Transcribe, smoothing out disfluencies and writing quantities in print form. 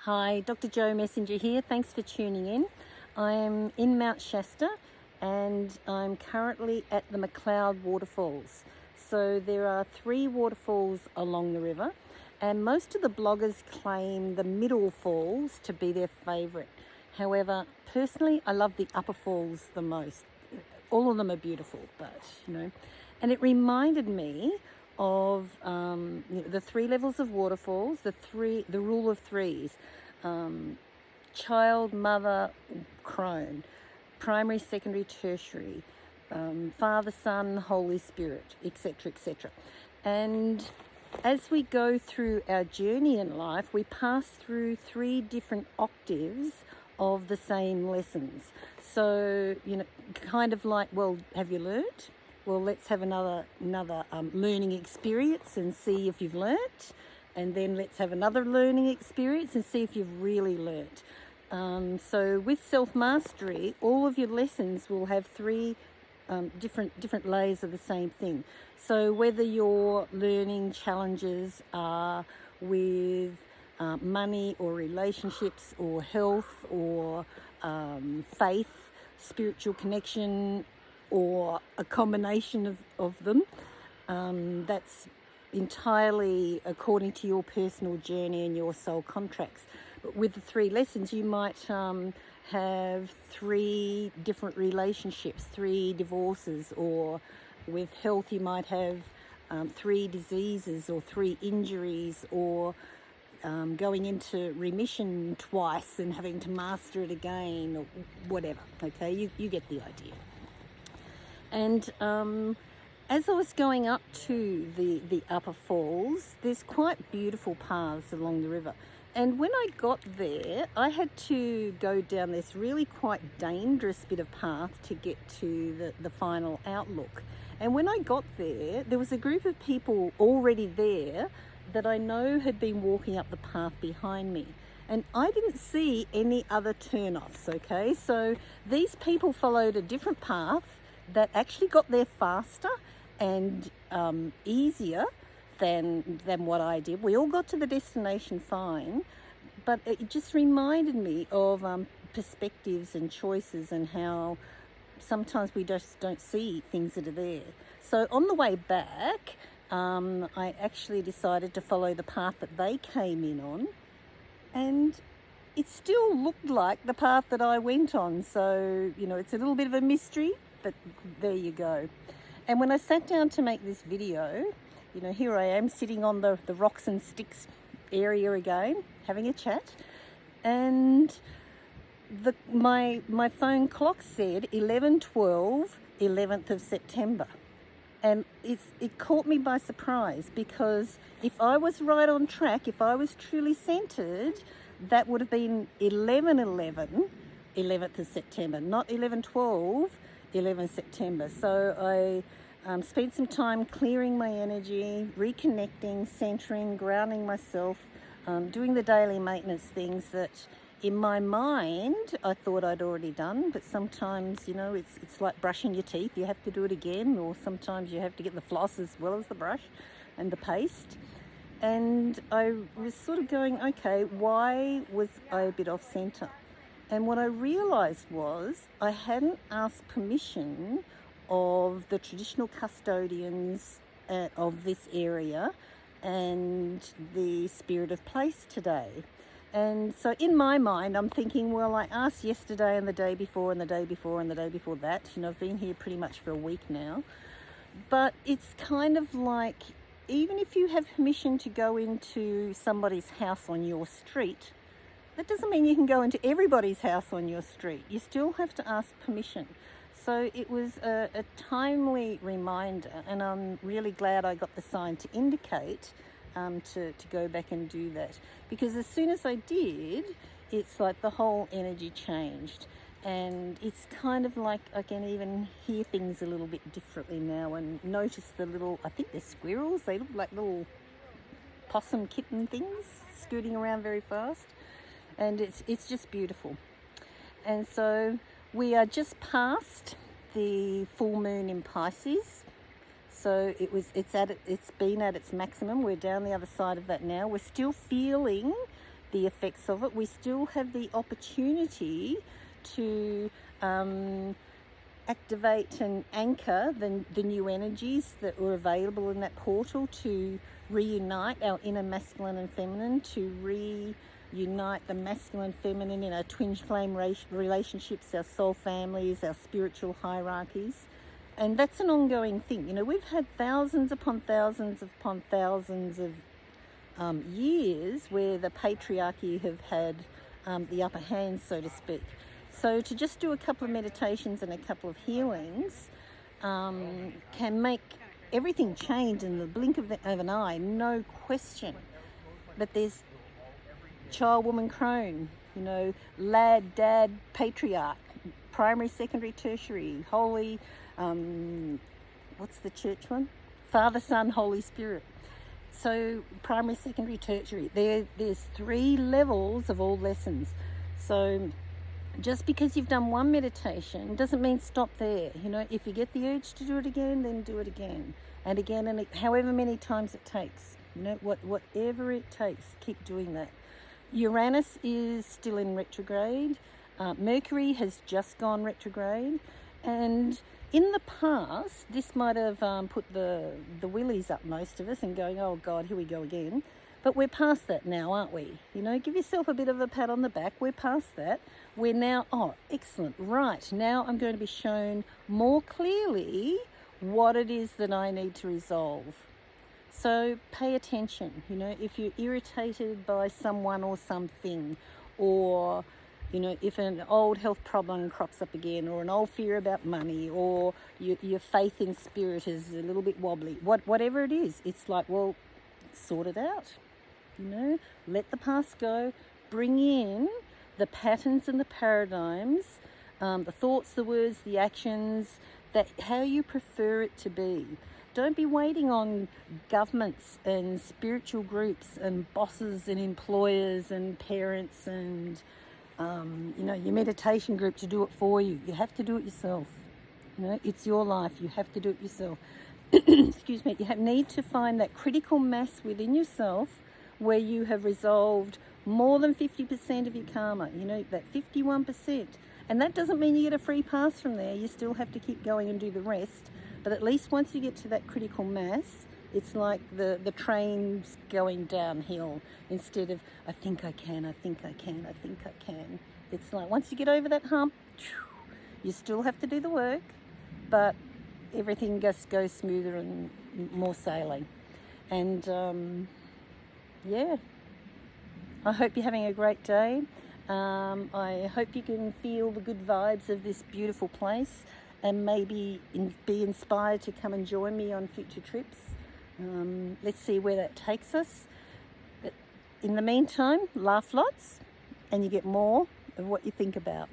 Hi, Dr. Jo Messenger here. Thanks for tuning in. I'm in Mount Shasta and I'm currently at the McCloud waterfalls. So there are 3 waterfalls along the river, and most of the bloggers claim the middle falls to be their favourite. However, personally, I love the upper falls the most. All of them are beautiful, but and it reminded me of the 3 levels of waterfalls, the rule of 3's, child, mother, crone, primary, secondary, tertiary, Father, Son, Holy Spirit, etc., etc. And as we go through our journey in life, we pass through 3 different octaves of the same lessons. So, kind of like, well, have you learnt? Well, let's have another learning experience and see if you've learnt. And then let's have another learning experience and see if you've really learnt. So with self-mastery, all of your lessons will have 3 different layers of the same thing. So whether your learning challenges are with money or relationships or health or faith, spiritual connection, or a combination of them, that's entirely according to your personal journey and your soul contracts. But with the 3 lessons, you might have 3 different relationships, 3 divorces, or with health you might have 3 diseases or 3 injuries, or going into remission twice and having to master it again, or whatever. Okay, you get the idea. And as I was going up to the upper falls, there's quite beautiful paths along the river. And when I got there, I had to go down this really quite dangerous bit of path to get to the final outlook. And when I got there, there was a group of people already there that I know had been walking up the path behind me. And I didn't see any other turn-offs, okay? So these people followed a different path that actually got there faster and easier than what I did. We all got to the destination fine, but it just reminded me of perspectives and choices and how sometimes we just don't see things that are there. So on the way back, I actually decided to follow the path that they came in on, and it still looked like the path that I went on. So, it's a little bit of a mystery, but there you go. And when I sat down to make this video, here I am sitting on the rocks and sticks area again, having a chat, and my phone clock said 11:12, 11th of September. And it caught me by surprise, because if I was right on track, if I was truly centered, that would have been 11:11, 11th of September, not 11:12, 11th September. So I spent some time clearing my energy, reconnecting, centering, grounding myself, doing the daily maintenance things that in my mind I thought I'd already done. But sometimes, it's like brushing your teeth. You have to do it again, or sometimes you have to get the floss as well as the brush and the paste. And I was sort of going, okay, why was I a bit off centre? And what I realised was I hadn't asked permission of the traditional custodians of this area and the spirit of place today. And so in my mind, I'm thinking, well, I asked yesterday and the day before and the day before and the day before that. I've been here pretty much for a week now. But it's kind of like, even if you have permission to go into somebody's house on your street, that doesn't mean you can go into everybody's house on your street. You still have to ask permission. So it was a timely reminder, and I'm really glad I got the sign to indicate to go back and do that. Because as soon as I did, it's like the whole energy changed. And it's kind of like I can even hear things a little bit differently now, and notice the little, I think they're squirrels, they look like little possum kitten things scooting around very fast. And it's just beautiful. And so we are just past the full moon in Pisces. So it's been at its maximum. We're down the other side of that now. We're still feeling the effects of it. We still have the opportunity to activate and anchor the new energies that were available in that portal, to reunite our inner masculine and feminine, to reunite the masculine feminine in our twin flame relationships, our soul families, our spiritual hierarchies. And that's an ongoing thing. You know, we've had thousands upon thousands upon thousands of years where the patriarchy have had the upper hand, so to speak. So to just do a couple of meditations and a couple of healings can make everything change in the blink of an eye, no question. But there's child, woman, crone, you know, lad, dad, patriarch, primary, secondary, tertiary, holy, what's the church one? Father, Son, Holy Spirit. So primary, secondary, tertiary, there's 3 levels of all lessons. So just because you've done one meditation doesn't mean stop there. You know, if you get the urge to do it again, then do it again and again, and however many times it takes. You know, whatever it takes, keep doing that. Uranus is still in retrograde. Mercury has just gone retrograde, and in the past, this might have put the willies up most of us and going, oh God, here we go again. But we're past that now, aren't we? You know, give yourself a bit of a pat on the back. We're past that. We're now, oh, excellent. Right, now I'm going to be shown more clearly what it is that I need to resolve. So pay attention. You know, if you're irritated by someone or something, or, you know, if an old health problem crops up again, or an old fear about money, or your faith in spirit is a little bit wobbly, whatever it is, it's like, well, sort it out. You know, let the past go, bring in the patterns and the paradigms, the thoughts, the words, the actions, that how you prefer it to be. Don't be waiting on governments and spiritual groups and bosses and employers and parents and you know, your meditation group to do it for you. You have to do it yourself. You know, it's your life. You have to do it yourself. Excuse me. You need to find that critical mass within yourself where you have resolved more than 50% of your karma. You know, that 51%. And that doesn't mean you get a free pass from there. You still have to keep going and do the rest. But at least once you get to that critical mass, it's like the train's going downhill instead of, I think I can, I think I can, I think I can. It's like once you get over that hump, you still have to do the work, but everything just goes smoother and more sailing. And yeah, I hope you're having a great day. I hope you can feel the good vibes of this beautiful place and maybe be inspired to come and join me on future trips. Let's see where that takes us. But in the meantime, laugh lots and you get more of what you think about.